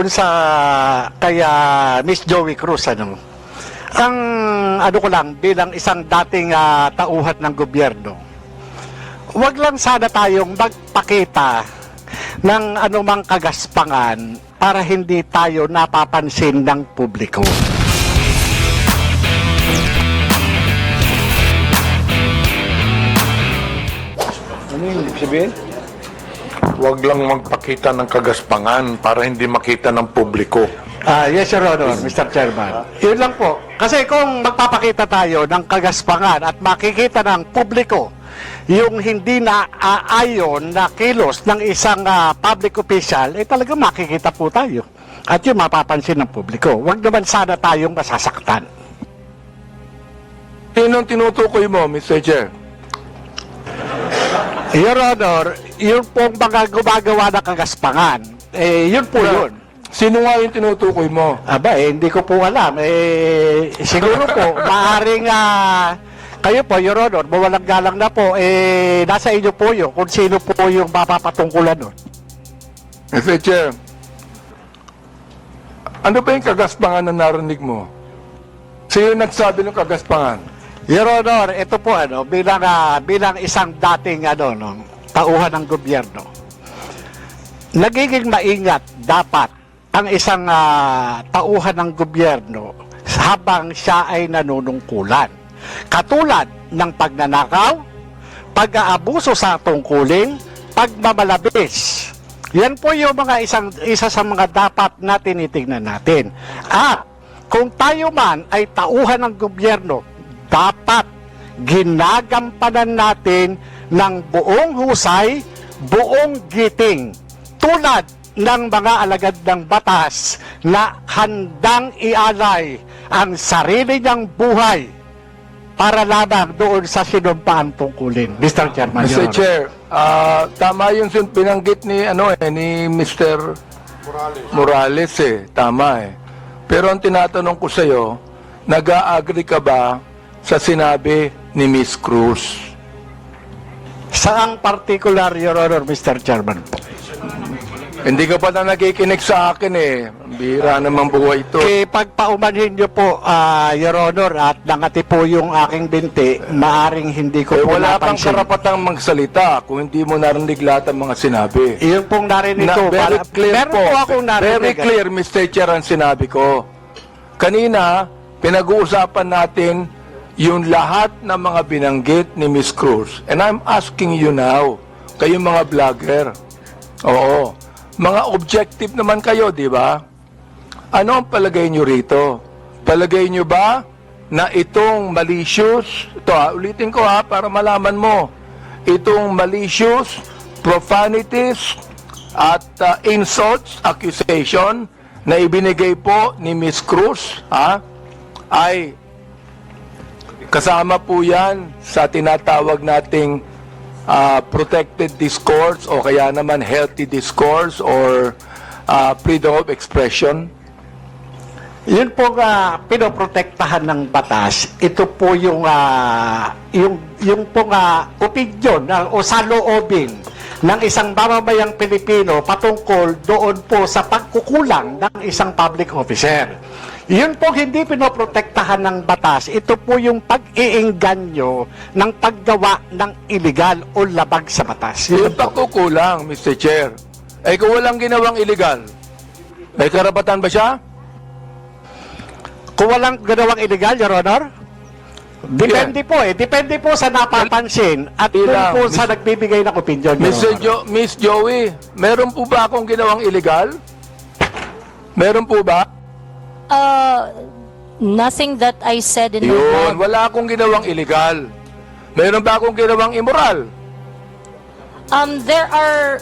sa kaya Miss Joey Cruz, ang ano ko lang bilang isang dating tauhan ng gobyerno, wag lang sana tayong magpakita ng anumang kagaspangan para hindi tayo napapansin ng publiko. Ano yung ibig sabihin? Huwag lang magpakita ng kagaspangan para hindi makita ng publiko. Yes, Your Honor, Mr. Chairman. Yun lang po. Kasi kung magpapakita tayo ng kagaspangan at makikita ng publiko yung hindi na ayon na kilos ng isang public official, talaga makikita po tayo. At yun mapapansin ng publiko. Huwag naman sana tayong masasaktan. Sinong tinutukoy mo, Mr. Chair? Your Honor, yun pong mga gumagawa ng kagaspangan, yun po yun. Sino nga yung tinutukoy mo? Aba, hindi ko po alam. Siguro po, maaaring kayo po, Your Honor, mawalang galang na po, nasa inyo po yun kung sino po yung mapapatungkulan nun. Mr. Chair, ano ba yung kagaspangan na narinig mo? Sino nagsabi ng kagaspangan? Your Honor, ito po bilang isang dating tauhan ng gobyerno. Nagiging maingat dapat ang isang tauhan ng gobyerno habang siya ay nanunungkulan. Katulad ng pagnanakaw, pag-aabuso sa tungkulin, pagmamalabis. Yan po yung isa sa mga dapat na tinitingnan natin. At kung tayo man ay tauhan ng gobyerno, dapat ginagampanan natin ng buong husay, buong giting, tulad ng mga alagad ng batas na handang ialay ang sarili niyang buhay para lamang doon sa sinumpaang tungkulin. Mr. Chairman. Mr. Chair, tama yung binanggit ni Mr. Morales tama Pero ang tinatanong ko sa iyo, nag-a-agree ka ba sa sinabi ni Miss Cruz? Saang particular, Your Honor, Mr. Chairman po? Hindi ka pa na nakikinig sa akin Bira naman buhay ito. Pagpaumanhin niyo po, Your Honor, at nangati po yung aking binti, maaring hindi ko po wala kang napansin. karapatang magsalita kung hindi mo narinig lahat ng mga sinabi. Yung pong narinig ko, Very clear meron po akong narinig. Very clear, Mr. Chair, ang sinabi ko. Kanina, pinag-uusapan natin yung lahat ng mga binanggit ni Miss Cruz. And I'm asking you now, kayong mga vlogger, oo, mga objective naman kayo, di ba? Ano ang palagay nyo rito? Palagay nyo ba na itong malicious, ito ulitin ko para malaman mo, itong malicious, profanities, at insults, accusation, na ibinigay po ni Miss Cruz, ay kasama po yan sa tinatawag nating protected discourse o kaya naman healthy discourse or freedom of expression? Yun po pinoprotektahan ng batas. Ito po yung pong opinion o saloobin ng isang mamamayang Pilipino patungkol doon po sa pagkukulang ng isang public officer. Yun po hindi pinoprotektahan ng batas. Ito po yung pag-iingganyo ng paggawa ng illegal o labag sa batas. Yung pagkukulang, Mr. Chair, kung walang ginawang illegal, may karapatan ba siya? Kung walang ginawang illegal, Your Honor, depende po Depende po sa napapansin at po sa nagbibigay ng opinion, Your Honor. Miss Joey, meron po ba akong ginawang illegal? Meron po ba? Nothing that I said in my Yun, blog. wala akong ginawang illegal. Meron ba akong ginawang immoral? There are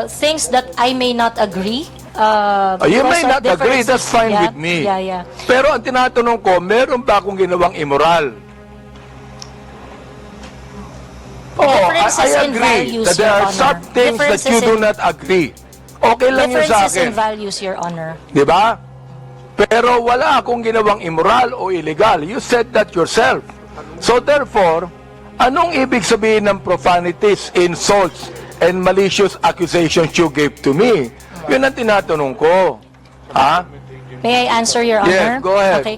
things that I may not agree. You may because of not agree, that's differences. fine Yeah, with me. Yeah. Pero ang tinatanong ko, meron ba akong ginawang immoral? Differences I in agree values, that there Your are some Honor. things that you do not agree. Okay lang yun sa Differences akin. in values, Your Honor. Di ba? Pero wala akong ginawang immoral o illegal. You said that yourself. So therefore, anong ibig sabihin ng profanities, insults, and malicious accusations you gave to me? Yun ang tinatanong ko. Ha? May I answer, Your Yes, Honor? go ahead. Okay.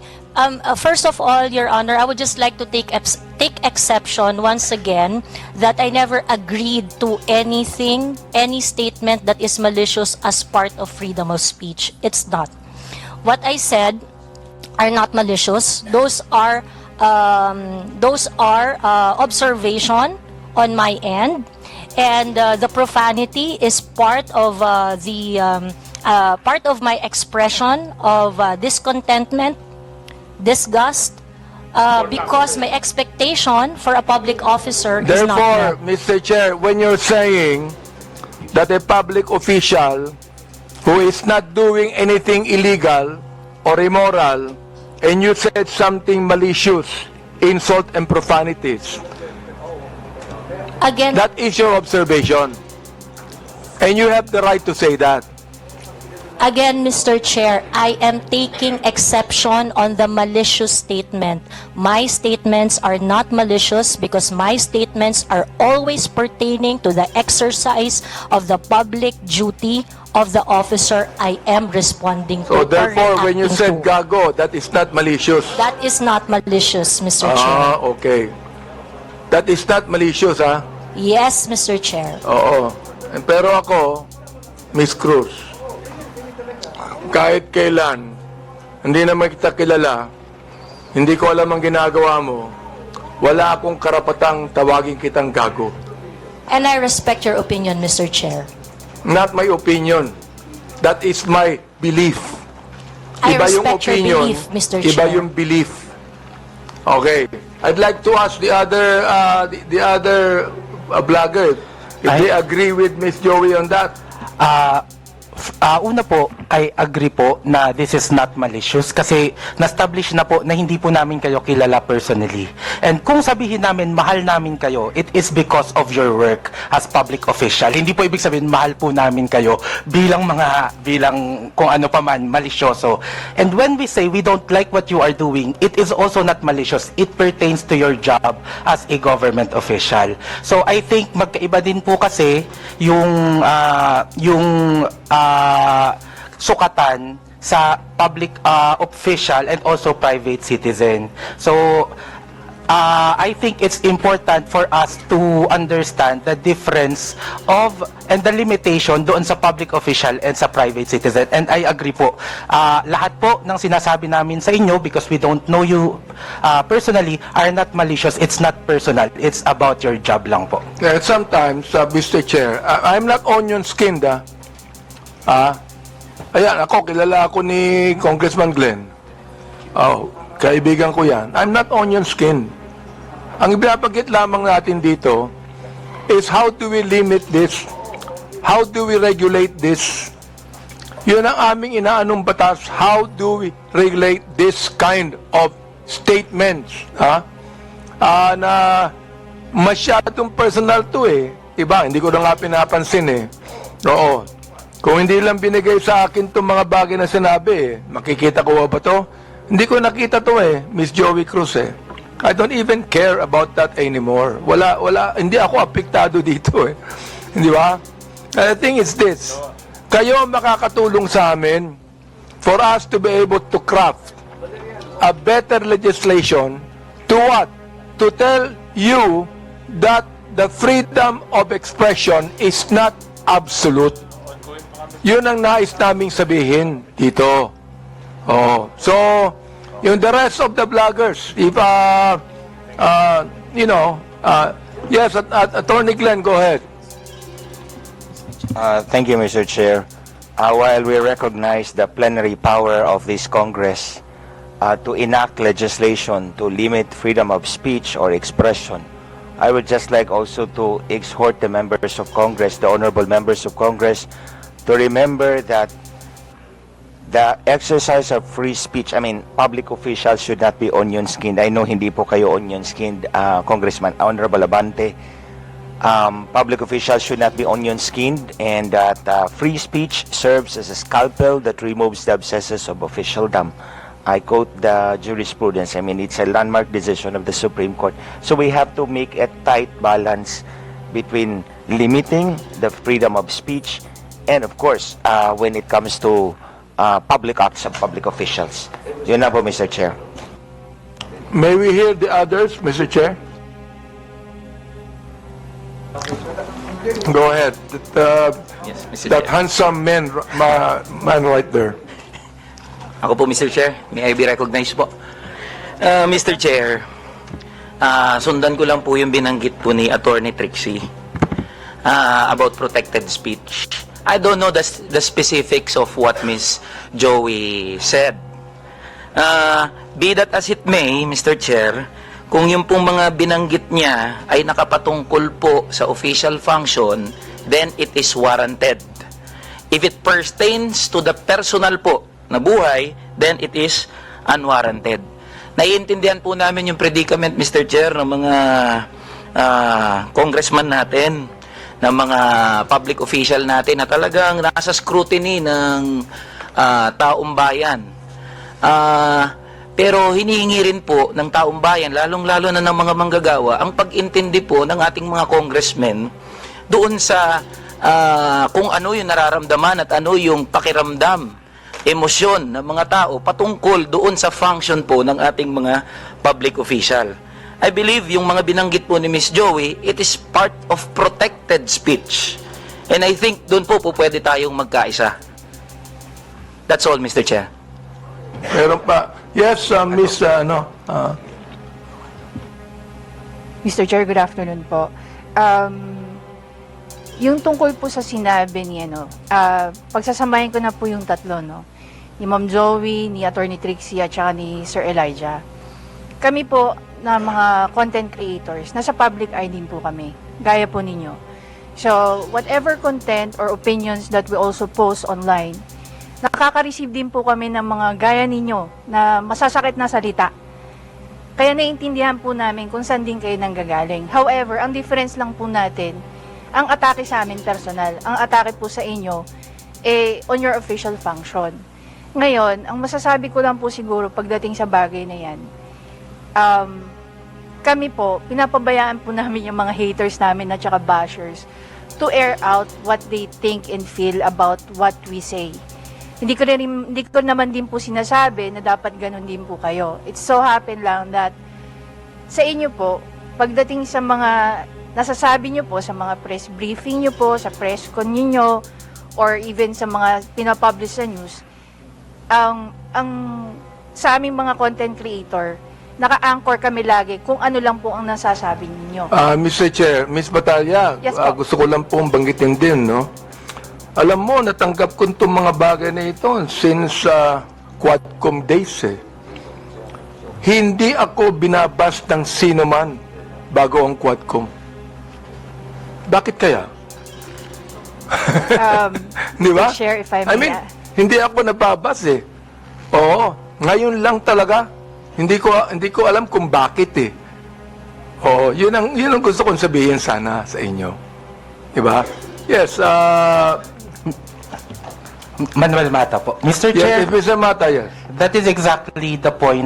First of all, Your Honor, I would just like to take exception once again that I never agreed to anything, any statement that is malicious as part of freedom of speech. It's not. What I said are not malicious. Those are observation on my end, and the profanity is part of part of my expression of discontentment, disgust, because my expectation for a public officer is not Therefore, met. Mr. Chair, when you're saying that a public official who is not doing anything illegal or immoral, and you said something malicious, insult and profanities, Again, that is your observation. And you have the right to say that. Again, Mr. Chair, I am taking exception on the malicious statement. My statements are not malicious because my statements are always pertaining to the exercise of the public duty of the officer I am responding So to. or therefore, when you reacting said to. gago, that is not malicious. That is not malicious, Mr. Ah, Chair. okay. That is not malicious, ha? Yes, Mr. Chair. Oo. Pero ako, Miss Cruz, kahit kailan, hindi naman kita kilala, hindi ko alam ang ginagawa mo, wala akong karapatang tawagin kitang gago. And I respect your opinion, Mr. Chair. Not my opinion. That is my belief. I respect your belief, Mr. Iba Chair. yung belief. Okay. I'd like to ask the other vlogger if they agree with Miss Joey on that. Una po, I agree po na this is not malicious kasi na-establish na po na hindi po namin kayo kilala personally. And kung sabihin namin mahal namin kayo, it is because of your work as public official. Hindi po ibig sabihin mahal po namin kayo bilang kung ano pa man, malisyoso. And when we say we don't like what you are doing, it is also not malicious. It pertains to your job as a government official. So I think magkaiba din po kasi yung sukatan sa public official and also private citizen. So, I think it's important for us to understand the difference of and the limitation doon sa public official and sa private citizen. And I agree po. Lahat po ng sinasabi namin sa inyo, because we don't know you personally, are not malicious. It's not personal. It's about your job lang po. Yeah, sometimes, Mr. Chair, I'm not onion-skinned, ayan, kilala ako ni Congressman Glenn. Oh, kaibigan ko yan. I'm not onion-skinned. Ang ibabagit lamang natin dito is how do we limit this? How do we regulate this? Yun ang aming inaanong batas. How do we regulate this kind of statements? Na masyadong personal to eh. Iba, hindi ko na nga pinapansin eh. Oo. Kung hindi lang binigay sa akin itong mga bagay na sinabi, makikita ko ba to? Hindi ko nakita to eh, Miss Joey Cruz eh. I don't even care about that anymore. Hindi ako apektado dito eh. Hindi ba? The thing is this, kayo makakatulong sa amin for us to be able to craft a better legislation to what? To tell you that the freedom of expression is not absolute. Yun ang nais naming sabihin dito. Oh, so yung the rest of the vloggers, if yes, Attorney Glenn, go ahead. Thank you, Mr. Chair. While we recognize the plenary power of this Congress to enact legislation to limit freedom of speech or expression, I would just like also to exhort the members of Congress, the honorable members of Congress, to remember that the exercise of free speech, public officials should not be onion-skinned. I know hindi po kayo onion-skinned, Congressman Honorable Abante. Public officials should not be onion-skinned, and that free speech serves as a scalpel that removes the abscesses of officialdom. I quote the jurisprudence. It's a landmark decision of the Supreme Court. So we have to make a tight balance between limiting the freedom of speech and of course, when it comes to public acts of public officials. Yun na po, Mr. Chair. May we hear the others, Mr. Chair? Go ahead. Yes, Mr. That Chair. handsome man right there. Ako po, Mr. Chair. May I be recognized po? Mr. Chair, sundan ko lang po yung binanggit po ni Attorney Trixie about protected speech. I don't know the specifics of what Miss Joey said. Be that as it may, Mr. Chair, kung yung pong mga binanggit niya ay nakapatungkol po sa official function, then it is warranted. If it pertains to the personal po na buhay, then it is unwarranted. Naiintindihan po namin yung predicament, Mr. Chair, ng mga congressman natin, ng mga public official natin na talagang nasa scrutiny ng taong bayan. Pero hinihingi rin po ng taong bayan, lalong-lalo na ng mga manggagawa, ang pag-intindi po ng ating mga congressmen doon sa kung ano yung nararamdaman at ano yung pakiramdam, emosyon ng mga tao patungkol doon sa function po ng ating mga public official. I believe yung mga binanggit po ni Miss Joey, it is part of protected speech. And I think doon po pwede tayong magkaisa. That's all, Mr. Chair. Meron pa. Yes, Miss, Mr. Chair, good afternoon po. Yung tungkol po sa sinabi ni pagsasamahin ko na po yung tatlo, no? Ni Ma'am Joey, ni Attorney Trixie, at saka ni Sir Elijah. Kami po na mga content creators, nasa public eye din po kami, gaya po ninyo. So, whatever content or opinions that we also post online, nakaka-receive din po kami ng mga gaya ninyo na masasakit na salita. Kaya naiintindihan po namin kung saan din kayo nanggagaling. However, ang difference lang po natin, ang atake sa amin personal, ang atake po sa inyo, on your official function. Ngayon, ang masasabi ko lang po siguro pagdating sa bagay na yan, kami po, pinapabayaan po namin yung mga haters namin at saka bashers to air out what they think and feel about what we say. Hindi ko naman din po sinasabi na dapat ganun din po kayo. It so happen lang that sa inyo po, pagdating sa mga nasasabi nyo po, sa mga press briefing nyo po, sa press con nyo, or even sa mga pinapublish sa news, ang sa aming mga content creator, naka-anchor kami lagi kung ano lang po ang nasasabi ninyo. Mr. Chair, Miss Batalya, Yes po. gusto ko lang pong banggitin din, no? Alam mo, natanggap ko itong mga bagay na ito since Quadcom days, eh. Hindi ako binabas ng sino man bago ang Quadcom. Bakit kaya? Di ba? Share if I may. I mean, hindi ako nababas, eh. Oo, ngayon lang talaga. Hindi ko alam kung bakit, eh. Oo, yun ang gusto kong sabihin sana sa inyo. Di ba? Yes, Manuel Mata po. Mr. Chair, yes, Mr. Mata, yes. that is exactly the point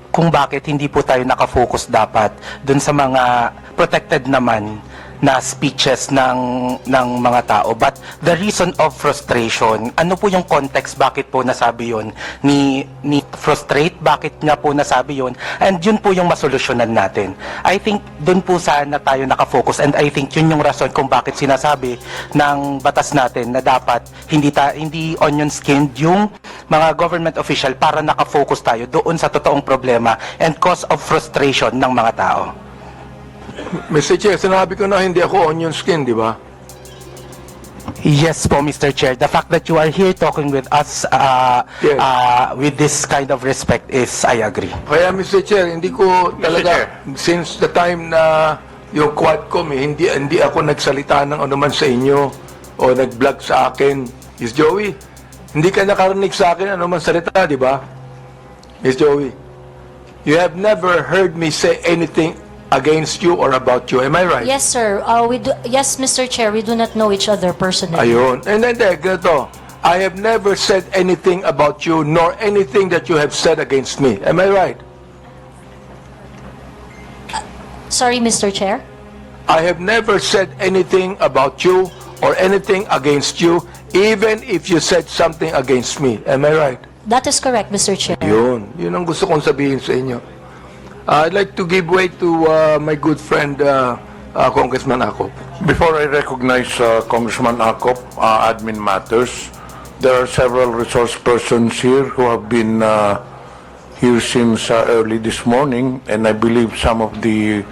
kung bakit hindi po tayo nakafocus dapat dun sa mga protected naman na speeches ng mga tao. But the reason of frustration, ano po yung context, bakit po nasabi yun? Ni frustrate, bakit niya po nasabi yun? And yun po yung masolusyonan natin. I think dun po sana tayo nakafocus, and I think yun yung rason kung bakit sinasabi ng batas natin na dapat hindi onion-skinned yung mga government official para nakafocus tayo doon sa totoong problema and cause of frustration ng mga tao. Mr. Chair, sinabi ko na hindi ako onion skin, di ba? Yes po, Mr. Chair. The fact that you are here talking with us Yes. with this kind of respect is, I agree. Kaya, Mr. Chair, hindi ko talaga, since the time na yung Quadcom, hindi ako nagsalita ng anuman sa inyo o nag-vlog sa akin. Miss Joey, hindi ka nakarinig sa akin anuman salita, di ba? Miss Joey, you have never heard me say anything against you or about you. Am I right? Yes, sir. Yes, Mr. Chair, we do not know each other personally. Ayun. And then, ganito. I have never said anything about you nor anything that you have said against me. Am I right? Sorry, Mr. Chair. I have never said anything about you or anything against you even if you said something against me. Am I right? That is correct, Mr. Chair. Yun ang gusto kong sabihin sa inyo. I'd like to give way to my good friend, Congressman Akop. Before I recognize Congressman Akop, admin matters, there are several resource persons here who have been here since early this morning, and I believe some of the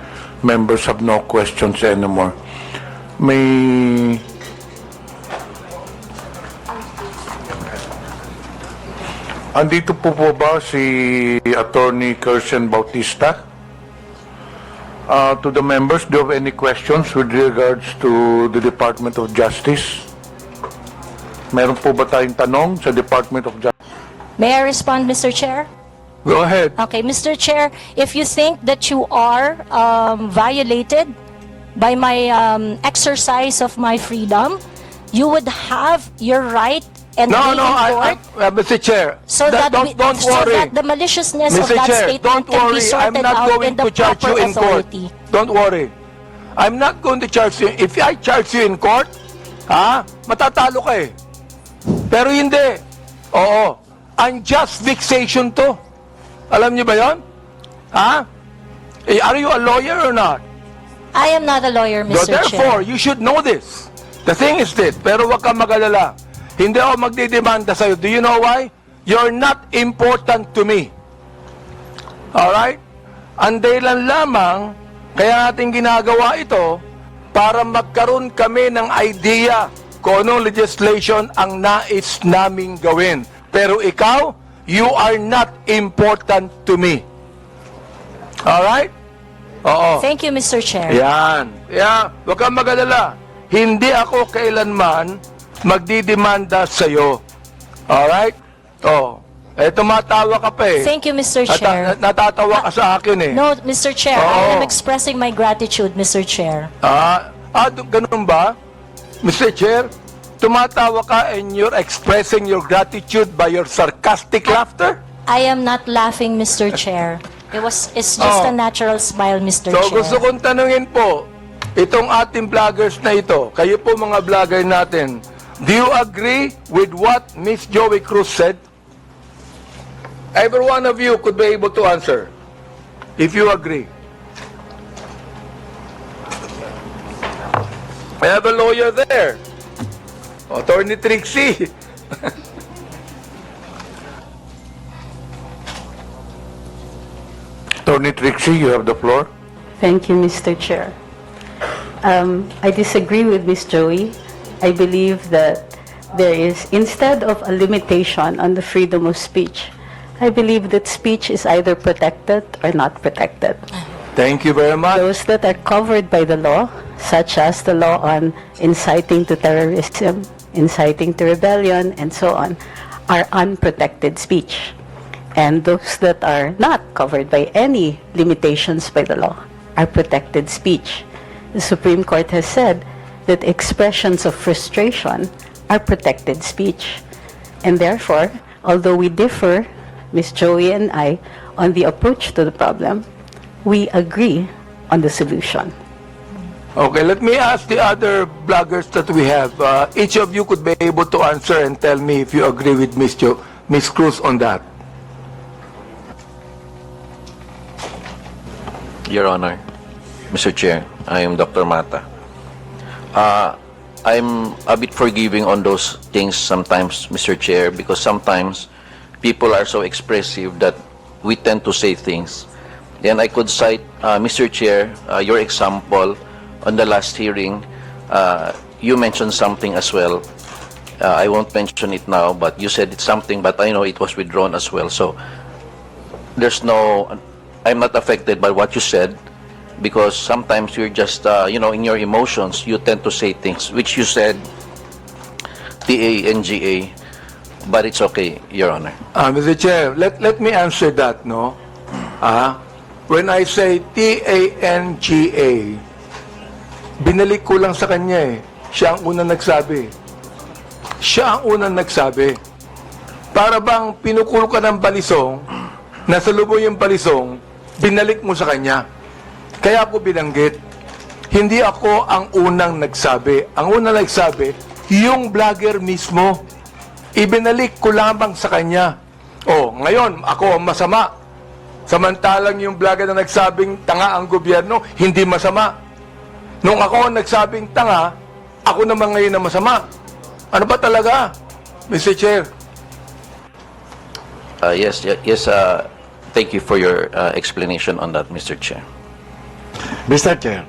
members have no questions anymore. May andito po ba si Attorney Kirsten Bautista? To the members, do you have any questions with regards to the Department of Justice? Meron po ba tayong tanong sa Department of Justice? May I respond, Mr. Chair? Go ahead. Okay, Mr. Chair, if you think that you are violated by my exercise of my freedom, you would have your right and No, be no, in court Mr. Chair, so that, don't so worry. that the maliciousness of Mr. that Chair, statement don't can be worry. I'm sorted not out going in the to charge you proper in court. authority. Don't worry. I'm not going to charge you. If I charge you in court, matatalo ka eh. Pero hindi. Oo. Unjust vexation to. Alam niyo ba yon? Are you a lawyer or not? I am not a lawyer, So Mr. therefore, Chair. you should know this. The thing is this, pero wag kang mag-alala. Hindi ako magdidemanda sa'yo. Do you know why? You're not important to me. Alright? Ang dahilan lamang, kaya natin ginagawa ito, para magkaroon kami ng idea kung anong legislation ang nais naming gawin. Pero ikaw, you are not important to me. Alright? Oo. Thank you, Mr. Chair. Yan. Yeah, wag kang mag-alala. Hindi ako kailanman magdidemanda sa'yo. Alright? Oh. Tumatawa ka pa eh. Thank you, Mr. Chair. Natatawa ka sa akin eh. No, Mr. Chair, Oo. I am expressing my gratitude, Mr. Chair. Ganun ba? Mr. Chair, tumatawa ka and you're expressing your gratitude by your sarcastic laughter? I am not laughing, Mr. Chair. It's just a natural smile, Mr. So Chair. gusto kong tanungin po, itong ating vloggers na ito, kayo po mga vlogger natin, do you agree with what Miss Joey Cruz said? Every one of you could be able to answer, if you agree. I have a lawyer there, Attorney Trixie. Attorney Trixie, you have the floor. Thank you, Mr. Chair. I disagree with Ms. Joey. I believe that there is, instead of a limitation on the freedom of speech, I believe that speech is either protected or not protected. Thank you very much. Those that are covered by the law, such as the law on inciting to terrorism, inciting to rebellion, and so on, are unprotected speech. And those that are not covered by any limitations by the law are protected speech. The Supreme Court has said that expressions of frustration are protected speech. And therefore, although we differ, Ms. Joey and I, on the approach to the problem, we agree on the solution. Okay, let me ask the other bloggers that we have. Each of you could be able to answer and tell me if you agree with Ms. Cruz on that. Your Honor, Mr. Chair, I am Dr. Mata. I'm a bit forgiving on those things sometimes, Mr. Chair, because sometimes people are so expressive that we tend to say things. Then I could cite, Mr. Chair, your example on the last hearing. You mentioned something as well. I won't mention it now, but you said it's something, but I know it was withdrawn as well. So there's no, I'm not affected by what you said, because sometimes you're just, in your emotions, you tend to say things, which you said, T-A-N-G-A, but it's okay, Your Honor. Mr. Chair, let me answer that, no? When I say T-A-N-G-A, binalik ko lang sa kanya eh. Siya ang unang nagsabi. Siya ang unang nagsabi. Para bang pinukul ka ng balisong, nasa lubong yung balisong, binalik mo sa kanya. Kaya ako binanggit. Hindi ako ang unang nagsabi. Ang unang nagsabi, yung vlogger mismo. Ibinalik ko lamang sa kanya. Oh, ngayon, ako ang masama. Samantalang yung vlogger na nagsabing tanga ang gobyerno, hindi masama. Nung ako ang nagsabing tanga, ako naman ngayon na masama. Ano ba talaga, Mr. Chair? Yes, thank you for your explanation on that, Mr. Chair. Mr. Chair,